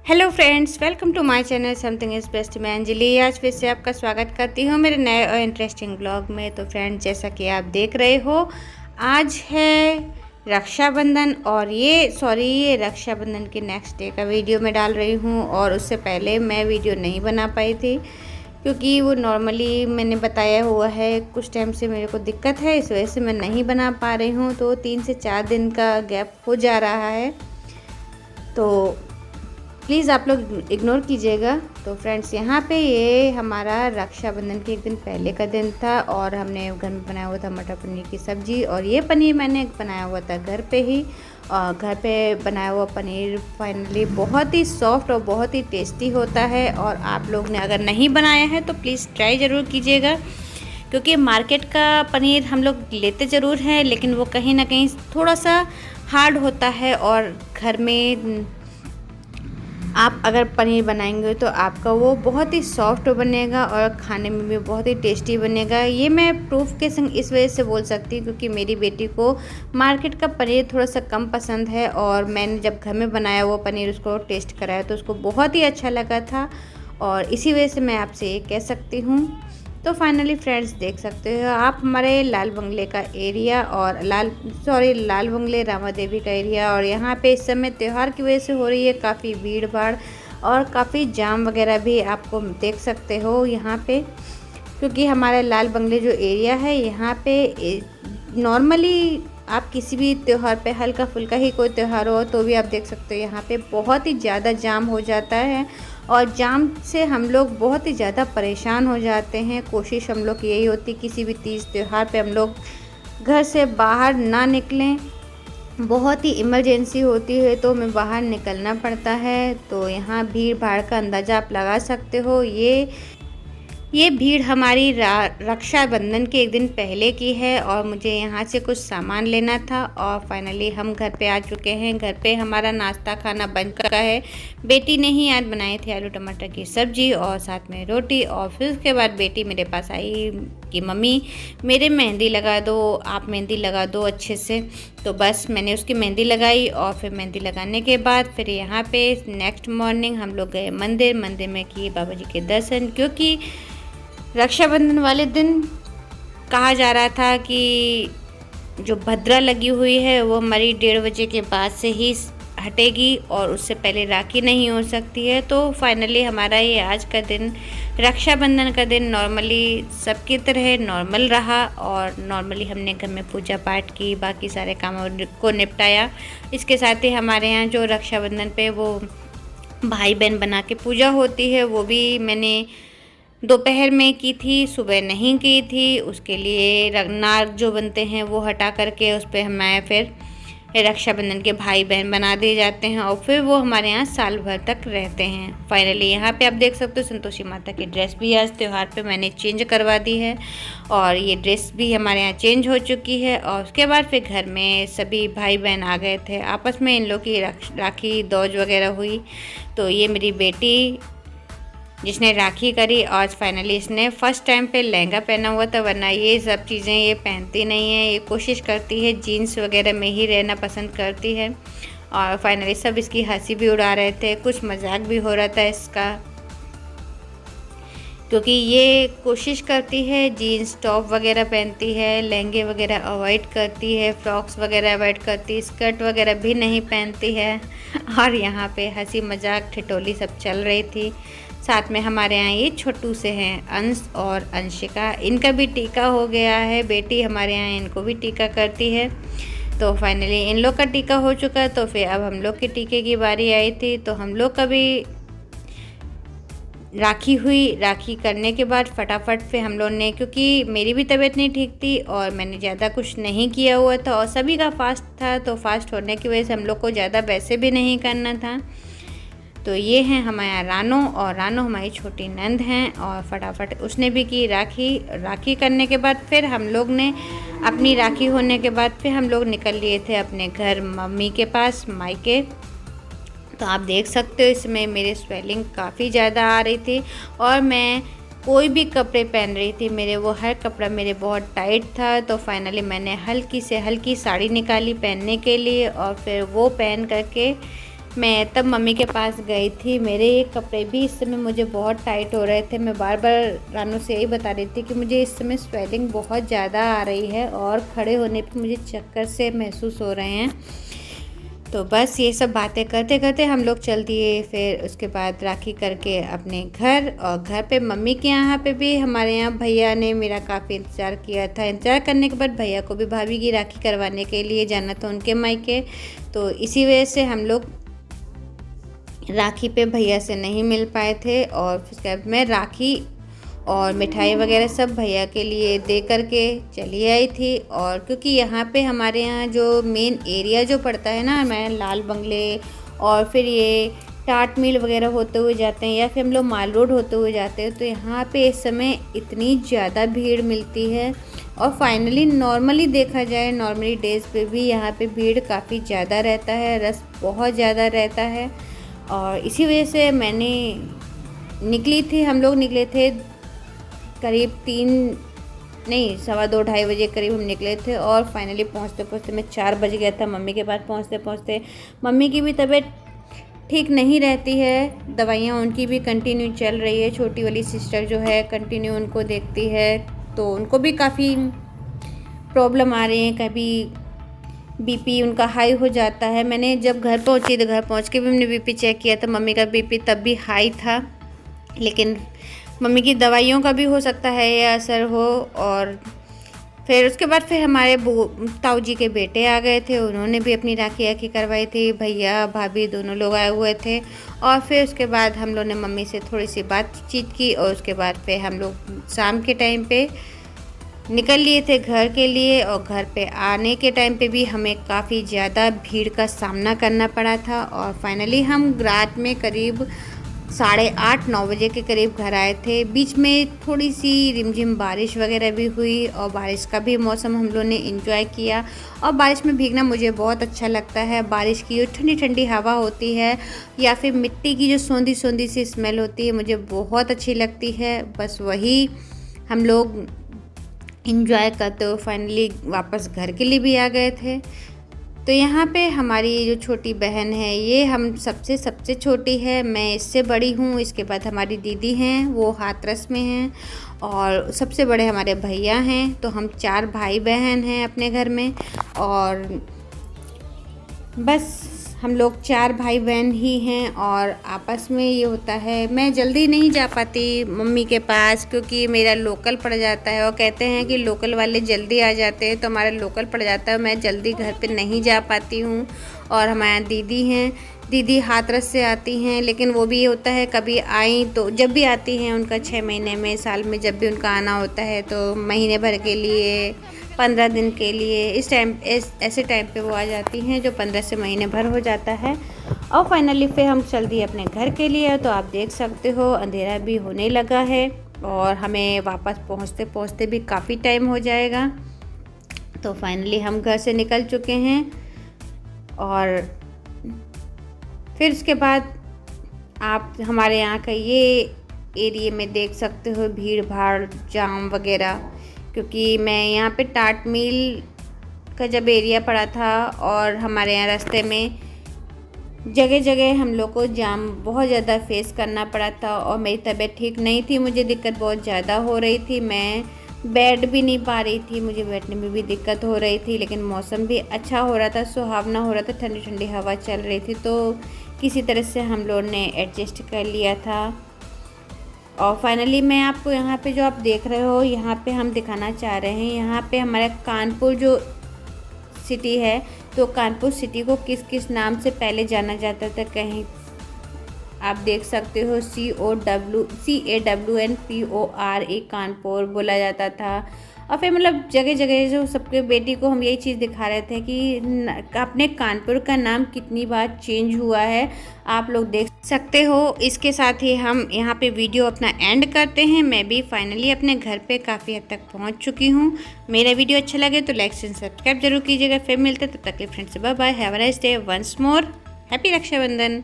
Hello friends, welcome to my channel something is best. मैं अंजलि आज फिर से आपका स्वागत करती हूँ मेरे नए और इंटरेस्टिंग ब्लॉग में। तो फ्रेंड्स, जैसा कि आप देख रहे हो, आज है रक्षाबंधन और ये रक्षाबंधन के नेक्स्ट डे का वीडियो मैं डाल रही हूँ। और उससे पहले मैं वीडियो नहीं बना पाई थी क्योंकि वो नॉर्मली मैंने बताया हुआ है कुछ टाइम से मेरे को दिक्कत है, इस वजह से मैं नहीं बना पा रही हूँ। तो 3 से 4 दिन का गैप हो जा रहा है, तो प्लीज़ आप लोग इग्नोर कीजिएगा। तो फ्रेंड्स, यहाँ पे ये हमारा रक्षाबंधन के एक दिन पहले का दिन था और हमने घर में बनाया हुआ था मटर पनीर की सब्ज़ी। और ये पनीर मैंने बनाया हुआ था घर पे ही, और घर पे बनाया हुआ पनीर फाइनली बहुत ही सॉफ्ट और बहुत ही टेस्टी होता है। और आप लोग ने अगर नहीं बनाया है तो प्लीज़ ट्राई ज़रूर कीजिएगा, क्योंकि मार्केट का पनीर हम लोग लेते ज़रूर हैं लेकिन वो कहीं ना कहीं थोड़ा सा हार्ड होता है। और घर में आप अगर पनीर बनाएंगे तो आपका वो बहुत ही सॉफ्ट बनेगा और खाने में भी बहुत ही टेस्टी बनेगा। ये मैं प्रूफ के संग इस वजह से बोल सकती हूँ क्योंकि मेरी बेटी को मार्केट का पनीर थोड़ा सा कम पसंद है, और मैंने जब घर में बनाया वो पनीर उसको टेस्ट कराया तो उसको बहुत ही अच्छा लगा था। और इसी वजह से मैं आपसे ये कह सकती हूँ। तो फाइनली फ्रेंड्स, देख सकते हो आप हमारे लाल बंगले का एरिया और लाल बंगले रामा देवी का एरिया। और यहाँ पे इस समय त्यौहार की वजह से हो रही है काफ़ी भीड़ भाड़ और काफ़ी जाम वगैरह भी आपको देख सकते हो यहाँ पे, क्योंकि हमारा लाल बंगले जो एरिया है यहाँ पे नॉर्मली आप किसी भी त्यौहार पे हल्का फुल्का ही कोई त्यौहार हो तो भी आप देख सकते हो यहाँ पे बहुत ही ज़्यादा जाम हो जाता है। और जाम से हम लोग बहुत ही ज़्यादा परेशान हो जाते हैं। कोशिश हम लोग की यही होती किसी भी तीज त्यौहार पे हम लोग घर से बाहर ना निकलें, बहुत ही इमरजेंसी होती है तो हमें बाहर निकलना पड़ता है। तो यहाँ भीड़ भाड़ का अंदाज़ा आप लगा सकते हो। ये भीड़ हमारी रक्षाबंधन के एक दिन पहले की है और मुझे यहाँ से कुछ सामान लेना था। और फाइनली हम घर पे आ चुके हैं। घर पे हमारा नाश्ता खाना बन चुका है। बेटी ने ही आज बनाई थी आलू टमाटर की सब्ज़ी और साथ में रोटी। और फिर उसके बाद बेटी मेरे पास आई कि मम्मी मेरे मेहंदी लगा दो, आप मेहंदी लगा दो अच्छे से। तो बस मैंने उसकी मेहंदी लगाई और फिर मेहंदी लगाने के बाद फिर यहाँ पे नेक्स्ट मॉर्निंग हम लोग गए मंदिर में किए बाबा जी के दर्शन, क्योंकि रक्षाबंधन वाले दिन कहा जा रहा था कि जो भद्रा लगी हुई है वो हमारी 1:30 बजे के बाद से ही हटेगी और उससे पहले राखी नहीं हो सकती है। तो फाइनली हमारा ये आज का दिन, रक्षाबंधन का दिन, नॉर्मली सबकी तरह नॉर्मल रहा। और नॉर्मली हमने घर में पूजा पाठ की, बाकी सारे कामों को निपटाया। इसके साथ ही हमारे यहाँ जो रक्षाबंधन पे वो भाई बहन बना के पूजा होती है वो भी मैंने दोपहर में की थी, सुबह नहीं की थी। उसके लिए नाग जो बनते हैं वो हटा करके उस पर हमारे फिर रक्षाबंधन के भाई बहन बना दिए जाते हैं और फिर वो हमारे यहाँ साल भर तक रहते हैं। फाइनली यहाँ पे आप देख सकते हो संतोषी माता की ड्रेस भी आज त्यौहार पे मैंने चेंज करवा दी है और ये ड्रेस भी हमारे यहाँ चेंज हो चुकी है। और उसके बाद फिर घर में सभी भाई बहन आ गए थे, आपस में इन लोग की राखी दौज वगैरह हुई। तो ये मेरी बेटी जिसने राखी करी, आज फाइनली इसने फर्स्ट टाइम पे लहंगा पहना हुआ था, वरना ये सब चीज़ें ये पहनती नहीं है। ये कोशिश करती है जीन्स वगैरह में ही रहना पसंद करती है। और फाइनली सब इसकी हंसी भी उड़ा रहे थे, कुछ मजाक भी हो रहा था इसका, क्योंकि ये कोशिश करती है जीन्स टॉप वगैरह पहनती है, लहंगे वगैरह अवॉइड करती है, फ्रॉक्स वगैरह अवॉइड करती है, स्कर्ट वगैरह भी नहीं पहनती है। और यहाँ पे हंसी मजाक ठिठोली सब चल रही थी। साथ में हमारे यहाँ ये छोटू से हैं अंश और अंशिका, इनका भी टीका हो गया है। बेटी हमारे यहाँ इनको भी टीका करती है। तो फाइनली इन लोग का टीका हो चुका है तो फिर अब हम लोग के टीके की बारी आई थी। तो हम लोग का भी राखी हुई। राखी करने के बाद फटाफट फिर हम लोग ने, क्योंकि मेरी भी तबीयत नहीं ठीक थी और मैंने ज़्यादा कुछ नहीं किया हुआ था और सभी का फास्ट था, तो फास्ट होने की वजह से हम लोग को ज़्यादा वैसे भी नहीं करना था। तो ये हैं हमारा रानो, और रानो हमारी छोटी नंद हैं। और फटाफट उसने भी की राखी करने के बाद फिर हम लोग ने अपनी राखी होने के बाद फिर हम लोग निकल लिए थे अपने घर मम्मी के पास, मायके। तो आप देख सकते हो इसमें मेरे स्वेलिंग काफ़ी ज़्यादा आ रही थी और मैं कोई भी कपड़े पहन रही थी, मेरे वो हर कपड़ा मेरे बहुत टाइट था। तो फाइनली मैंने हल्की से हल्की साड़ी निकाली पहनने के लिए और फिर वो पहन करके मैं तब मम्मी के पास गई थी। मेरे ये कपड़े भी इस समय मुझे बहुत टाइट हो रहे थे। मैं बार बार रानू से यही बता रही थी कि मुझे इस समय स्वेलिंग बहुत ज़्यादा आ रही है और खड़े होने पे मुझे चक्कर से महसूस हो रहे हैं। तो बस ये सब बातें करते करते हम लोग चल दिए। फिर उसके बाद राखी करके अपने घर, और घर पे मम्मी के यहाँ पे भी हमारे यहाँ भैया ने मेरा काफ़ी इंतज़ार किया था। इंतज़ार करने के बाद भैया को भी भाभी की राखी करवाने के लिए जाना था उनके मायके। तो इसी वजह से हम लोग राखी पे भैया से नहीं मिल पाए थे। और फिर मैं राखी और मिठाई वगैरह सब भैया के लिए दे करके चली आई थी। और क्योंकि यहाँ पे हमारे यहाँ जो मेन एरिया जो पड़ता है ना, मैं लाल बंगले और फिर ये टाट मिल वगैरह होते हुए जाते हैं, या फिर हम लोग माल रोड होते हुए जाते हैं, तो यहाँ पे इस समय इतनी ज़्यादा भीड़ मिलती है। और फाइनली नॉर्मली देखा जाए, नॉर्मली डेज़ पे भी यहाँ पे भीड़ काफ़ी ज़्यादा रहता है, रश बहुत ज़्यादा रहता है। और इसी वजह से हम लोग निकले थे करीब 2:15 बजे करीब हम निकले थे। और फाइनली पहुँचते पहुँचते मैं 4 बज गया था मम्मी के पास पहुँचते पहुँचते। मम्मी की भी तबीयत ठीक नहीं रहती है, दवाइयाँ उनकी भी कंटिन्यू चल रही है। छोटी वाली सिस्टर जो है कंटिन्यू उनको देखती है, तो उनको भी काफ़ी प्रॉब्लम आ रही है। कभी बीपी उनका हाई हो जाता है। मैंने जब घर पहुंची तो घर पहुंच के भी हमने बीपी चेक किया था, मम्मी का बीपी तब भी हाई था। लेकिन मम्मी की दवाइयों का भी हो सकता है ये असर हो। और फिर उसके बाद फिर हमारे ताऊ जी के बेटे आ गए थे, उन्होंने भी अपनी राखी करवाई थी। भैया भाभी दोनों लोग आए हुए थे। और फिर उसके बाद हम लोग ने मम्मी से थोड़ी सी बातचीत की, और उसके बाद फिर हम लोग शाम के टाइम पे निकल लिए थे घर के लिए। और घर पे आने के टाइम पे भी हमें काफ़ी ज़्यादा भीड़ का सामना करना पड़ा था। और फाइनली हम रात में करीब 8:30-9 बजे के करीब घर आए थे। बीच में थोड़ी सी रिमझिम बारिश वगैरह भी हुई, और बारिश का भी मौसम हम लोगों ने एंजॉय किया। और बारिश में भीगना मुझे बहुत अच्छा लगता है। बारिश की जो ठंडी ठंडी हवा होती है, या फिर मिट्टी की जो सोंधी सोंधी सी स्मेल होती है, मुझे बहुत अच्छी लगती है। बस वही हम लोग इंजॉय करते हुए फाइनली वापस घर के लिए भी आ गए थे। तो यहाँ पे हमारी जो छोटी बहन है, ये हम सबसे छोटी है, मैं इससे बड़ी हूँ। इसके बाद हमारी दीदी हैं, वो हाथरस में हैं। और सबसे बड़े हमारे भैया हैं। तो हम 4 भाई बहन हैं अपने घर में। और बस हम लोग 4 भाई बहन ही हैं। और आपस में ये होता है, मैं जल्दी नहीं जा पाती मम्मी के पास, क्योंकि मेरा लोकल पड़ जाता है। और कहते हैं कि लोकल वाले जल्दी आ जाते हैं, तो हमारा लोकल पड़ जाता है, मैं जल्दी घर पे नहीं जा पाती हूँ। और हमारे दीदी हैं, दीदी हाथरस से आती हैं, लेकिन वो भी ये होता है कभी आई तो, जब भी आती हैं उनका 6 महीने में, साल में जब भी उनका आना होता है, तो महीने भर के लिए, 15 दिन के लिए, ऐसे टाइम पे वो आ जाती हैं, जो 15 से महीने भर हो जाता है। और फाइनली फिर हम चल दिए अपने घर के लिए। तो आप देख सकते हो अंधेरा भी होने लगा है, और हमें वापस पहुंचते पहुंचते भी काफ़ी टाइम हो जाएगा। तो फाइनली हम घर से निकल चुके हैं। और फिर उसके बाद आप हमारे यहाँ का ये एरिया में देख सकते हो भीड़ भाड़, जाम वगैरह, क्योंकि मैं यहाँ पे टाट मिल का जब एरिया पड़ा था, और हमारे यहाँ रास्ते में जगह जगह हम लोग को जाम बहुत ज़्यादा फेस करना पड़ा था। और मेरी तबीयत ठीक नहीं थी, मुझे दिक्कत बहुत ज़्यादा हो रही थी, मैं बैठ भी नहीं पा रही थी, मुझे बैठने में भी दिक्कत हो रही थी। लेकिन मौसम भी अच्छा हो रहा था, सुहावना हो रहा था, ठंडी ठंडी हवा चल रही थी, तो किसी तरह से हम लोग ने एडजस्ट कर लिया था। और फाइनली मैं आपको यहाँ पे जो आप देख रहे हो, यहाँ पे हम दिखाना चाह रहे हैं, यहाँ पे हमारा कानपुर जो सिटी है, तो कानपुर सिटी को किस किस नाम से पहले जाना जाता था, कहीं आप देख सकते हो CAWNPORE कानपुर बोला जाता था। और फिर मतलब जगह जगह जो सबके बेटी को हम यही चीज़ दिखा रहे थे कि अपने कानपुर का नाम कितनी बार चेंज हुआ है, आप लोग देख सकते हो। इसके साथ ही हम यहाँ पे वीडियो अपना एंड करते हैं। मैं भी फाइनली अपने घर पे काफ़ी हद तक पहुँच चुकी हूँ। मेरा वीडियो अच्छा लगे तो लाइक एंड सब्सक्राइब जरूर कीजिएगा। फिर मिलते तब तक के friends, bye bye, have a nice day, once more happy Rakshabandhan.